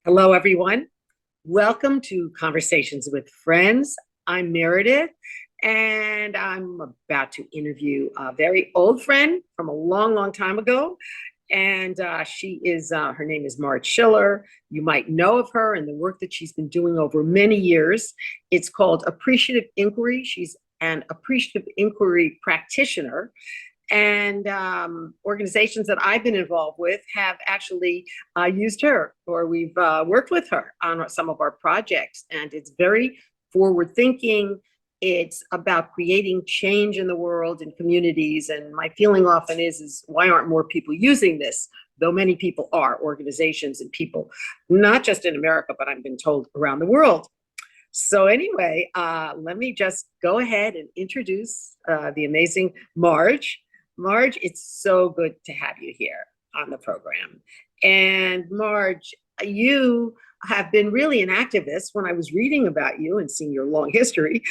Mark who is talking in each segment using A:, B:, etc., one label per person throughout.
A: Hello, everyone. Welcome to Conversations with Friends. I'm Meredith, and I'm about to interview a very old friend from a long, long time ago. And her name is Marge Schiller. You might know of her and the work that she's been doing over many years. It's called Appreciative Inquiry. She's an Appreciative Inquiry practitioner. And organizations that I've been involved with have actually used her, or we've worked with her on some of our projects. And it's very forward thinking. It's about creating change in the world and communities. And my feeling often is why aren't more people using this? Though many people are, organizations and people, not just in America, but I've been told around the world. So anyway, let me just go ahead and introduce the amazing Marge. Marge, it's so good to have you here on the program. And Marge, you have been really an activist. When I was reading about you and seeing your long history,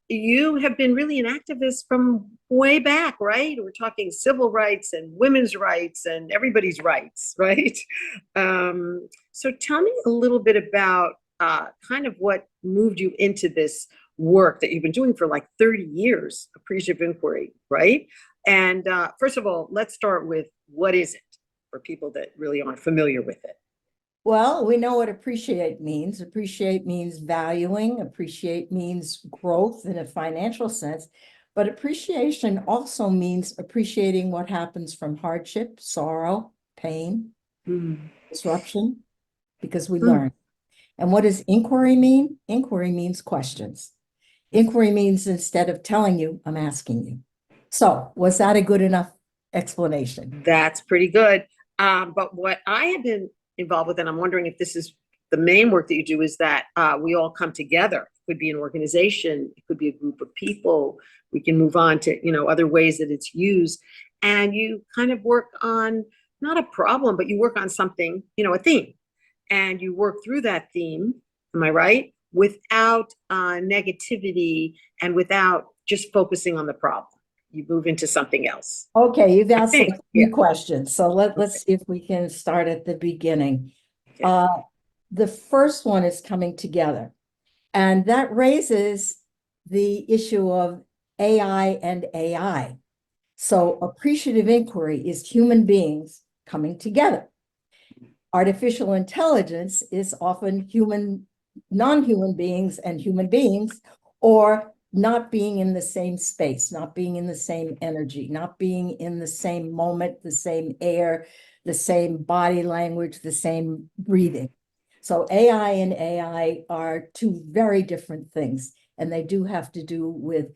A: you have been really an activist from way back, right? We're talking civil rights and women's rights and everybody's rights, right? So tell me a little bit about kind of what moved you into this work that you've been doing for like 30 years, Appreciative Inquiry, right? And first of all, let's start with what is it for people that really aren't familiar with it?
B: Well, we know what appreciate means. Appreciate means valuing. Appreciate means growth in a financial sense. But appreciation also means appreciating what happens from hardship, sorrow, pain, disruption, because we learn. And what does inquiry mean? Inquiry means questions. Inquiry means instead of telling you, I'm asking you. So was that a good enough explanation?
A: That's pretty good. But what I have been involved with, and I'm wondering if this is the main work that you do, is that we all come together. It could be an organization, it could be a group of people. We can move on to, other ways that it's used. And you kind of work on not a problem, but you work on something, a theme. And you work through that theme, am I right? Without negativity and without just focusing on the problem. You move into something else.
B: Okay, you've asked a few questions. So let's see if we can start at the beginning. Okay. The first one is coming together. And that raises the issue of AI and AI. So appreciative inquiry is human beings coming together. Artificial intelligence is often non-human beings and human beings, or not being in the same space, not being in the same energy, not being in the same moment, the same air, the same body language, the same breathing. So AI and AI are two very different things, and they do have to do with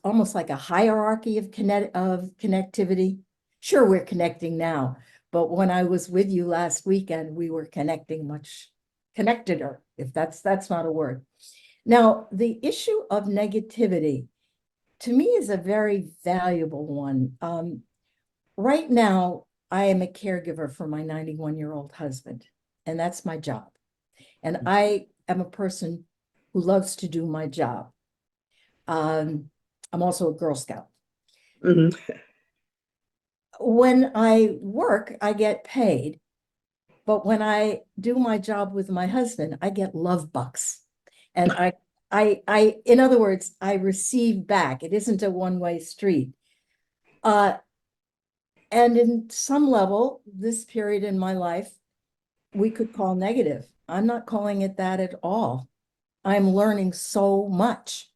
B: almost like a hierarchy of connectivity. Sure, we're connecting now, but when I was with you last weekend, we were connecting much connecteder, if that's not a word. Now, the issue of negativity, to me, is a very valuable one. Right now, I am a caregiver for my 91-year-old husband, and that's my job. And I am a person who loves to do my job. I'm also a Girl Scout. Mm-hmm. When I work, I get paid. But when I do my job with my husband, I get love bucks. And in other words, I receive back. It isn't a one-way street. And in some level, this period in my life, we could call negative. I'm not calling it that at all. I'm learning so much.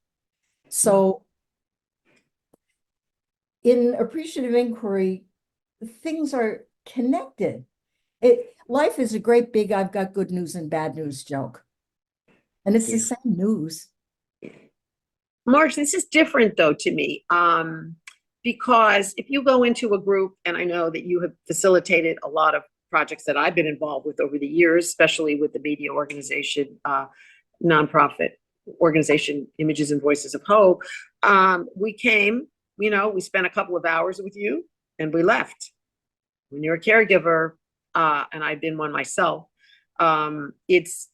B: So in appreciative inquiry, things are connected. Life is a great big I've got good news and bad news joke. And it's the same news.
A: Marge, this is different though to me, because if you go into a group, and I know that you have facilitated a lot of projects that I've been involved with over the years, especially with the media organization, nonprofit organization, Images and Voices of Hope. We came, we spent a couple of hours with you and we left. When you're a caregiver, and I've been one myself, it's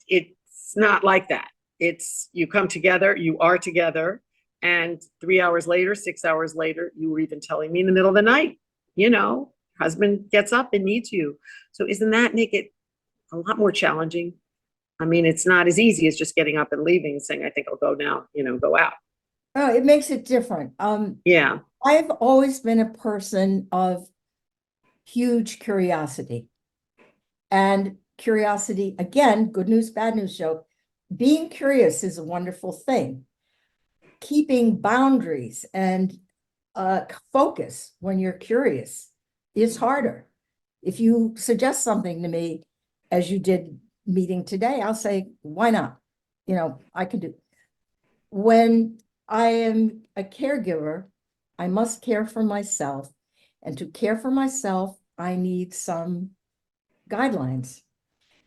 A: not like that. It's you come together, you are together, and 3 hours later, 6 hours later, you were even telling me in the middle of the night, husband gets up and needs you. So isn't that make it a lot more challenging. I mean, it's not as easy as just getting up and leaving and saying, I think I'll go now, go out.
B: Oh, it makes it different.
A: Yeah.
B: I've always been a person of huge curiosity. And curiosity, again, good news, bad news show. Being curious is a wonderful thing. Keeping boundaries and focus when you're curious is harder. If you suggest something to me, as you did meeting today, I'll say, why not? I can do. When I am a caregiver, I must care for myself. And to care for myself, I need some guidelines.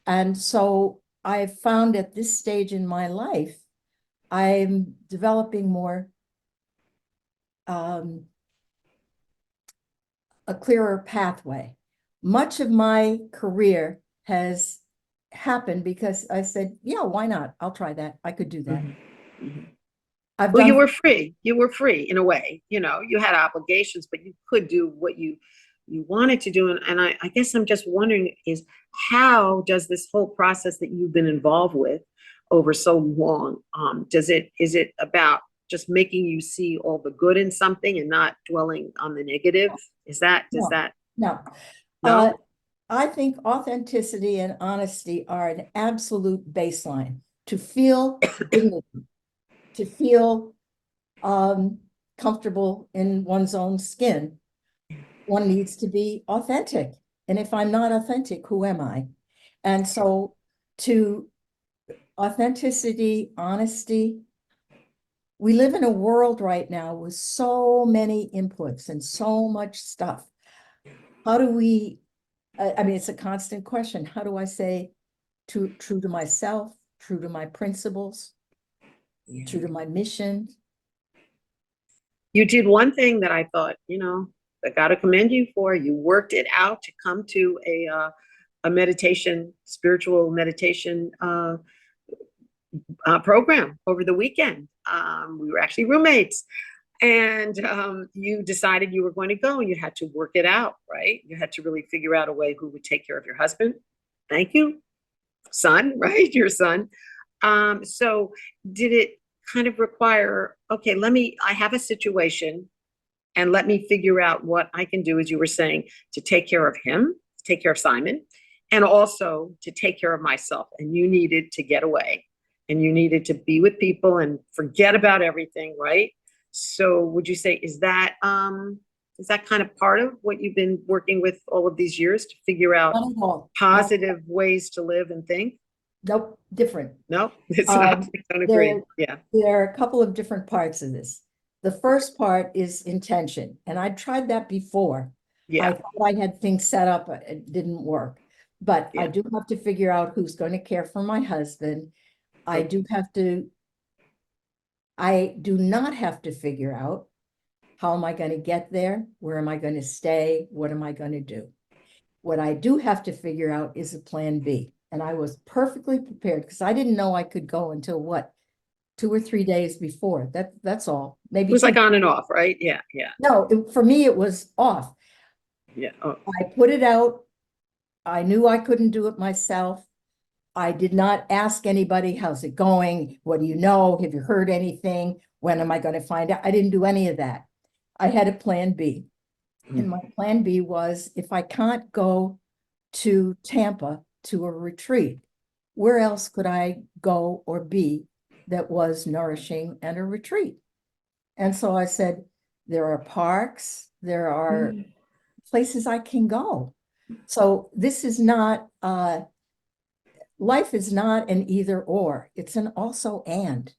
B: And so I've found at this stage in my life, I'm developing more a clearer pathway. Much of my career has happened because I said, yeah, why not? I'll try that. I could do that.
A: Mm-hmm. Mm-hmm.
B: I've
A: Well,
B: done.
A: you were free. You were free in a way. You had obligations, but you could do what you wanted to do. And I guess I'm just wondering is how does this whole process that you've been involved with over so long, is it about just making you see all the good in something and not dwelling on the negative? Does that?
B: No. I think authenticity and honesty are an absolute baseline to feel dignity, to feel comfortable in one's own skin. One needs to be authentic. And if I'm not authentic, who am I? And so to authenticity, honesty, we live in a world right now with so many inputs and so much stuff. How do we, I mean, it's a constant question. How do I say true to myself, true to my principles, true to my mission?
A: You did one thing that I thought, I got to commend you for. You worked it out to come to a meditation, spiritual meditation program over the weekend. We were actually roommates, and you decided you were going to go, and you had to work it out, right? You had to really figure out a way who would take care of your husband. Thank you, son, right? Your son. So did it kind of require, okay, I have a situation and let me figure out what I can do, as you were saying, to take care of him, to take care of Simon, and also to take care of myself. And you needed to get away and you needed to be with people and forget about everything, right? So would you say, is that kind of part of what you've been working with all of these years to figure out positive ways to live and think?
B: Nope, different.
A: No, it's not. I don't agree. Yeah.
B: There are a couple of different parts of this. The first part is intention, and I tried that before.
A: Yeah.
B: I thought I had things set up, it didn't work. But I do have to figure out who's going to care for my husband. I do not have to figure out how am I going to get there? Where am I going to stay? What am I going to do? What I do have to figure out is a plan B. And I was perfectly prepared because I didn't know I could go until 2 or 3 days before. That's all. Maybe
A: it was like on and off, right? Yeah.
B: No, for me it was off.
A: Yeah. Oh.
B: I put it out. I knew I couldn't do it myself. I did not ask anybody, how's it going? What do you know? Have you heard anything? When am I going to find out? I didn't do any of that. I had a plan B. And my plan B was, if I can't go to Tampa to a retreat, where else could I go or be that was nourishing and a retreat? And so I said, there are parks, there are places I can go. So this is not, life is not an either or, it's an also and.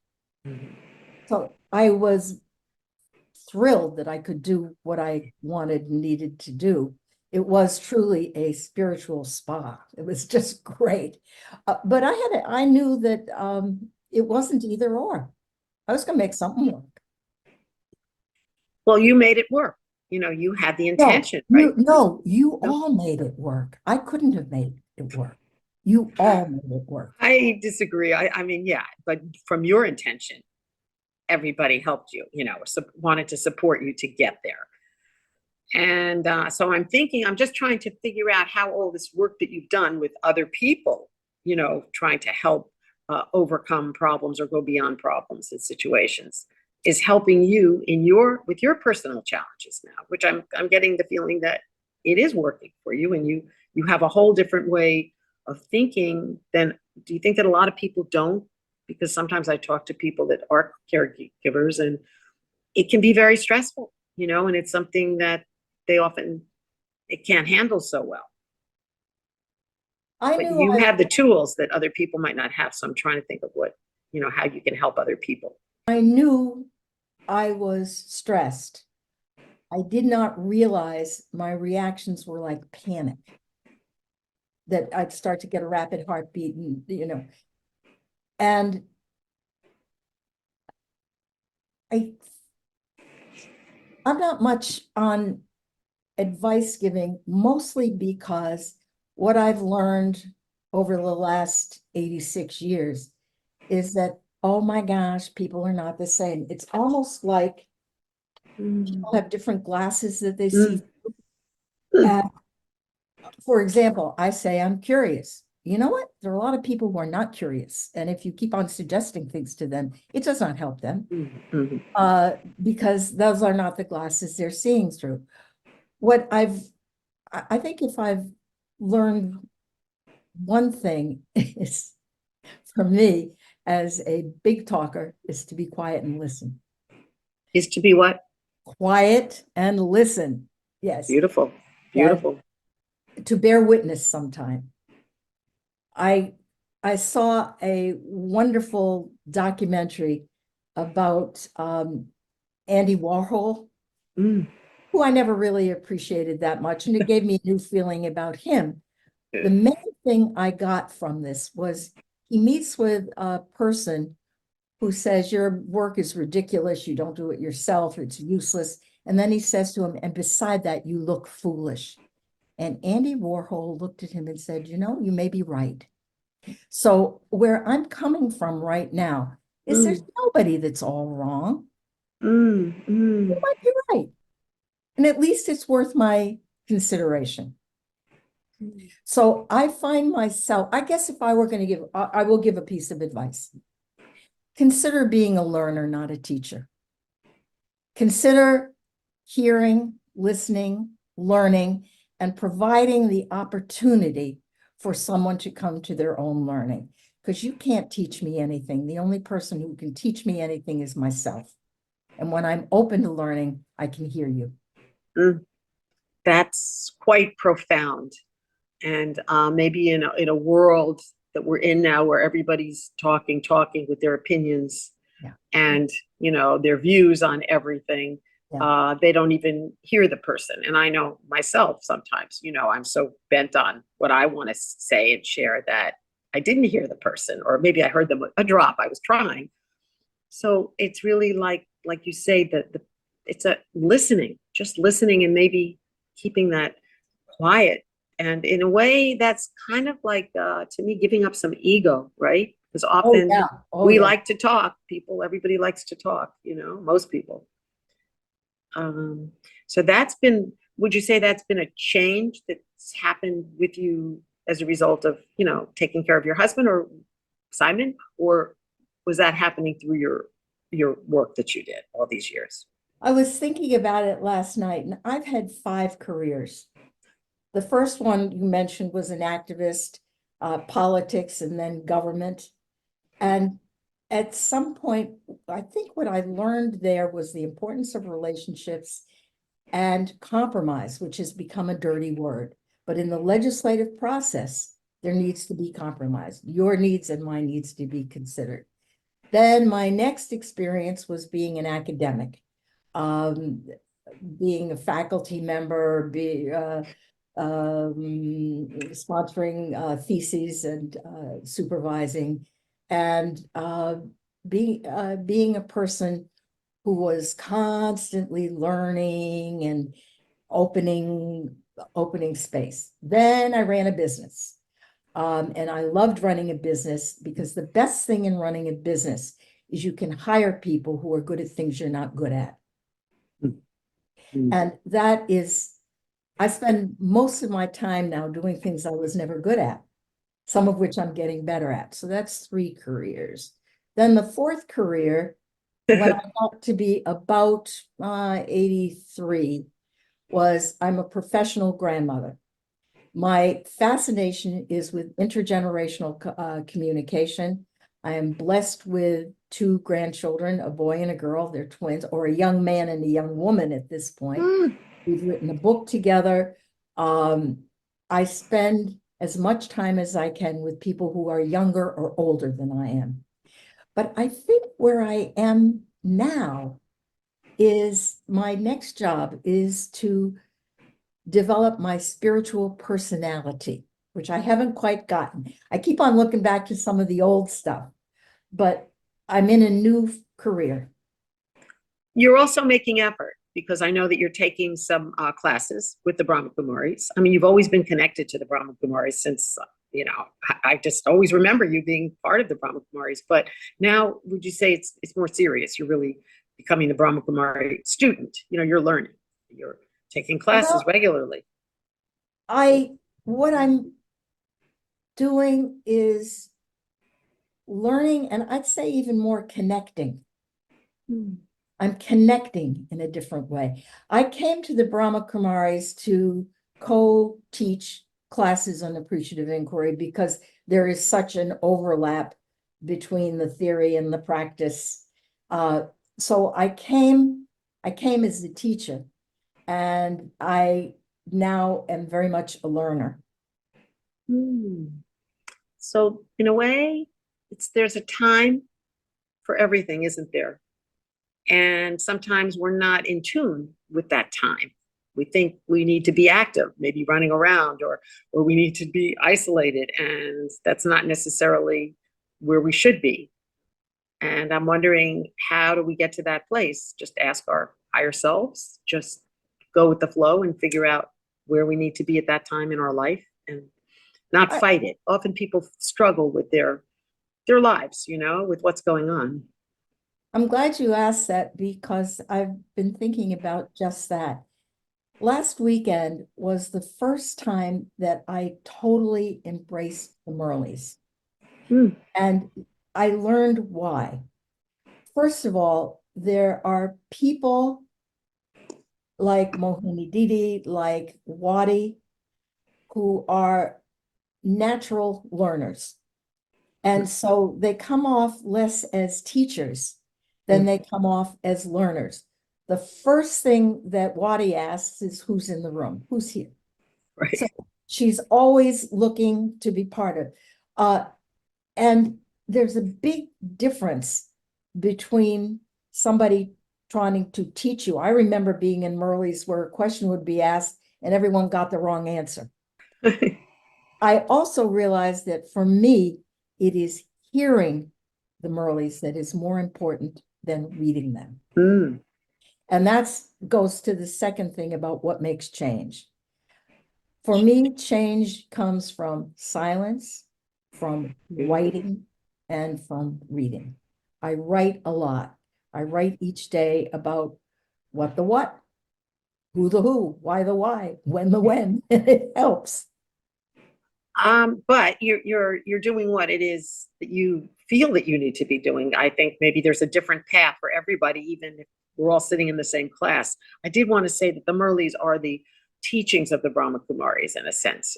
B: So I was thrilled that I could do what I wanted and needed to do. It was truly a spiritual spa. It was just great. But I knew that it wasn't either or. I was going to make something work.
A: Well, you made it work. You had the intention, right?
B: You all made it work. I couldn't have made it work. You all made it work.
A: I disagree. I mean, yeah, but from your intention, everybody helped you, wanted to support you to get there. And so I'm just trying to figure out how all this work that you've done with other people, trying to help overcome problems or go beyond problems and situations is helping you with your personal challenges now, which I'm getting the feeling that it is working for you, and you have a whole different way of thinking than. Do you think that a lot of people don't? Because sometimes I talk to people that are caregivers, and it can be very stressful, and it's something that it can't handle so well.
B: I
A: But
B: knew
A: you have the tools that other people might not have. So I'm trying to think of how you can help other people.
B: I knew I was stressed. I did not realize my reactions were like panic, that I'd start to get a rapid heartbeat and I'm not much on advice giving, mostly because what I've learned over the last 86 years is that, oh my gosh, people are not the same. It's almost like people have different glasses that they see. And for example, I say I'm curious. You know what? There are a lot of people who are not curious. And if you keep on suggesting things to them, it does not help them because those are not the glasses they're seeing through. I think if I've learned one thing is, for me, as a big talker, is to be quiet and listen.
A: Is to be what?
B: Quiet and listen. Yes.
A: Beautiful. Beautiful.
B: Yeah. To bear witness sometime. I saw a wonderful documentary about Andy Warhol, who I never really appreciated that much, and it gave me a new feeling about him. The main thing I got from this was he meets with a person who says, your work is ridiculous, you don't do it yourself, it's useless. And then he says to him, and beside that, you look foolish. And Andy Warhol looked at him and said, you may be right. So where I'm coming from right now is there's nobody that's all wrong. You might be right. And at least it's worth my consideration. So I find myself, I guess if I were going to give, I will give a piece of advice. Consider being a learner, not a teacher. Consider hearing, listening, learning, and providing the opportunity for someone to come to their own learning. Because you can't teach me anything. The only person who can teach me anything is myself. And when I'm open to learning, I can hear you.
A: That's quite profound. And maybe in a world that we're in now, where everybody's talking with their opinions and their views on everything, they don't even hear the person. And I know myself sometimes, I'm so bent on what I want to say and share that I didn't hear the person, or maybe I heard them a drop. I was trying. So it's really like you say, that it's a listening, just listening, and maybe keeping that quiet. And in a way, that's kind of like, to me, giving up some ego, right? Because often we like to talk. Everybody likes to talk, most people. So would you say that's been a change that's happened with you as a result of, taking care of your husband or Simon, or was that happening through your work that you did all these years?
B: I was thinking about it last night, and I've had 5 careers. The first one you mentioned was an activist, politics, and then government. And at some point, I think what I learned there was the importance of relationships and compromise, which has become a dirty word. But in the legislative process, there needs to be compromise. Your needs and my needs to be considered. Then my next experience was being an academic, being a faculty member, sponsoring theses and supervising, and being a person who was constantly learning and opening space. Then I ran a business, and I loved running a business because the best thing in running a business is you can hire people who are good at things you're not good at.
A: Mm.
B: And that is, I spend most of my time now doing things I was never good at, some of which I'm getting better at. So that's 3 careers. Then the 4th career, when I got to be about 83, was I'm a professional grandmother. My fascination is with intergenerational communication. I am blessed with 2 grandchildren, a boy and a girl. They're twins, or a young man and a young woman at this point.
A: Mm.
B: We've written a book together. I spend as much time as I can with people who are younger or older than I am. But I think where I am now is my next job is to develop my spiritual personality, which I haven't quite gotten. I keep on looking back to some of the old stuff, but I'm in a new career.
A: You're also making effort because I know that you're taking some classes with the Brahma Kumaris. I mean, you've always been connected to the Brahma Kumaris since, I just always remember you being part of the Brahma Kumaris. But now, would you say it's more serious? You're really becoming the Brahma Kumari student. You're learning. You're taking classes
B: Well,
A: regularly.
B: what I'm doing is learning, and I'd say even more connecting. I'm connecting in a different way. I came to the Brahma Kumaris to co-teach classes on appreciative inquiry because there is such an overlap between the theory and the practice. So I came as a teacher, and I now am very much a learner.
A: Hmm. So in a way, there's a time for everything, isn't there? And sometimes we're not in tune with that time. We think we need to be active, maybe running around, or we need to be isolated, and that's not necessarily where we should be. And I'm wondering, how do we get to that place? Just ask our higher selves, just go with the flow and figure out where we need to be at that time in our life and not
B: I,
A: fight it. Often people struggle with their lives, with what's going on.
B: I'm glad you asked that because I've been thinking about just that. Last weekend was the first time that I totally embraced the Merleys.
A: Mm.
B: And I learned why. First of all, there are people like Mohini Didi, like Wadi, who are natural learners. And so they come off less as teachers than they come off as learners. The first thing that Wadi asks is, who's in the room? Who's here?
A: Right.
B: So she's always looking to be part of. And there's a big difference between somebody trying to teach you. I remember being in Merle's where a question would be asked and everyone got the wrong answer. I also realized that for me, it is hearing the Merleys that is more important than reading them.
A: Mm.
B: And that goes to the second thing about what makes change. For me, change comes from silence, from writing, and from reading. I write a lot. I write each day about what the what, who the who, why the why, when the when, and it helps.
A: But you're doing what it is that you feel that you need to be doing. I think maybe there's a different path for everybody, even if we're all sitting in the same class. I did want to say that the Merleys are the teachings of the Brahma Kumaris in a sense.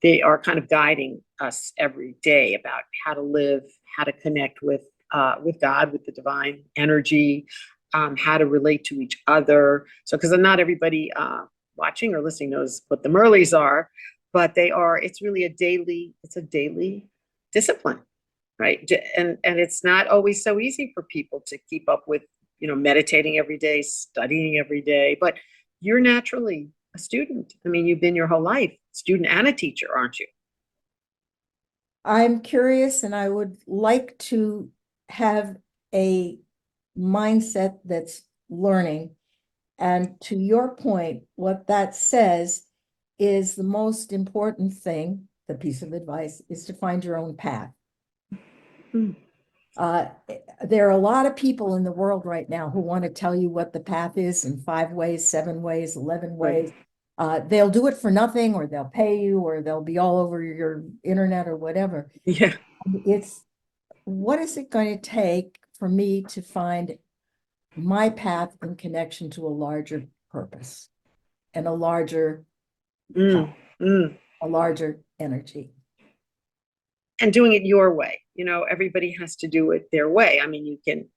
A: They are kind of guiding us every day about how to live, how to connect with God, with the divine energy, how to relate to each other. So, because not everybody watching or listening knows what the Merleys are, but it's really a daily discipline, right? And it's not always so easy for people to keep up with, meditating every day, studying every day, but you're naturally a student. I mean, you've been your whole life student and a teacher, aren't you?
B: I'm curious and I would like to have a mindset that's learning. And to your point, what that says is the most important thing, the piece of advice, is to find your own path.
A: Mm.
B: There are a lot of people in the world right now who want to tell you what the path is in 5 ways, 7 ways, 11 ways. They'll do it for nothing, or they'll pay you, or they'll be all over your internet or whatever.
A: Yeah.
B: It's, what is it going to take for me to find my path in connection to a larger purpose and a larger energy?
A: And doing it your way. Everybody has to do it their way. I mean, you can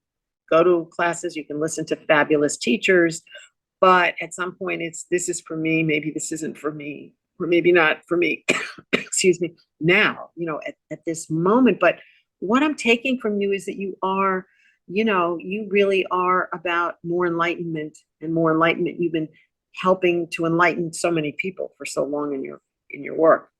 A: go to classes, you can listen to fabulous teachers, but at some point this is for me, maybe this isn't for me, or maybe not for me, excuse me, now, at this moment. But what I'm taking from you is that you really are about more enlightenment and more enlightenment. You've been helping to enlighten so many people for so long in your work,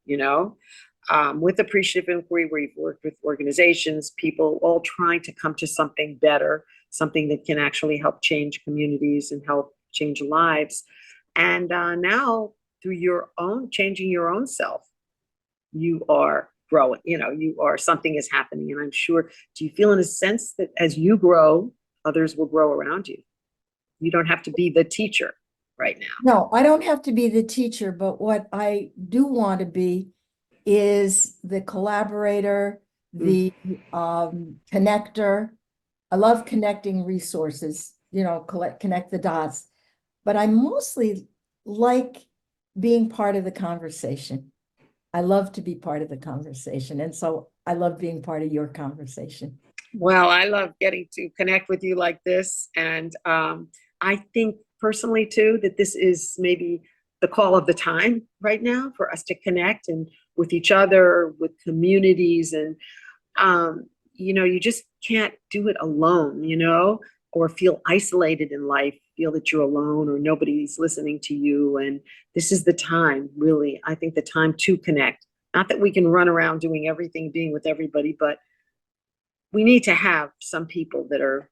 A: with Appreciative Inquiry, where you've worked with organizations, people all trying to come to something better, something that can actually help change communities and help change lives. And now, through changing your own self, you are growing. Something is happening. And I'm sure, do you feel in a sense that as you grow, others will grow around you? You don't have to be the teacher right now.
B: No, I don't have to be the teacher, but what I do want to be is the collaborator, the connector. I love connecting resources, connect the dots, but I mostly like being part of the conversation. I love to be part of the conversation. And so I love being part of your conversation.
A: Well, I love getting to connect with you like this. And I think personally too, that this is maybe the call of the time right now for us to connect and with each other, with communities. And, you just can't do it alone, or feel isolated in life, feel that you're alone or nobody's listening to you. And this is the time, really, I think the time to connect. Not that we can run around doing everything, being with everybody, but we need to have some people that are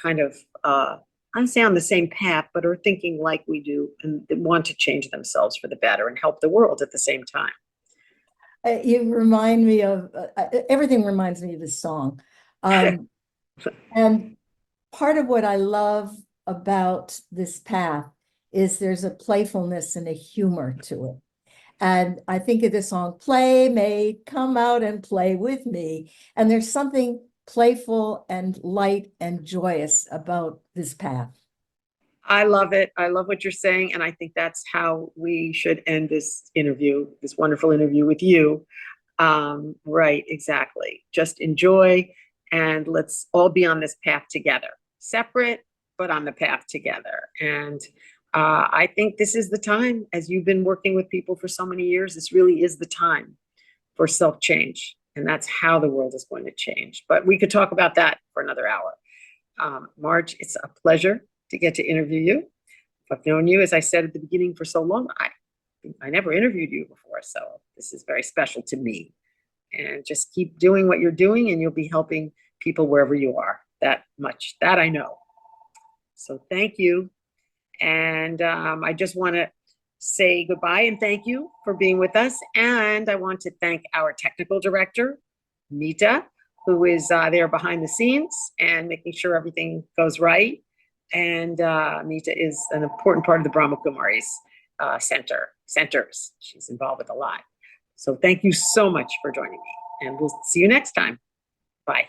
A: kind of, I say on the same path, but are thinking like we do and want to change themselves for the better and help the world at the same time.
B: You remind me of, everything reminds me of this song. And part of what I love about this path is there's a playfulness and a humor to it. And I think of this song, Playmate, come out and play with me. And there's something playful and light and joyous about this path.
A: I love it. I love what you're saying. And I think that's how we should end this interview, this wonderful interview with you. Right, exactly. Just enjoy, and let's all be on this path together, separate, but on the path together. And I think this is the time, as you've been working with people for so many years, this really is the time for self-change. And that's how the world is going to change. But we could talk about that for another hour. Marge, it's a pleasure to get to interview you. I've known you, as I said at the beginning, for so long. I never interviewed you before, so this is very special to me. And just keep doing what you're doing, and you'll be helping people wherever you are. That much, that I know. So thank you. And I just want to say goodbye and thank you for being with us. And I want to thank our technical director, Mita, who is there behind the scenes and making sure everything goes right. And Mita is an important part of the Brahma Kumaris centers. She's involved with a lot. So thank you so much for joining me, and we'll see you next time. Bye.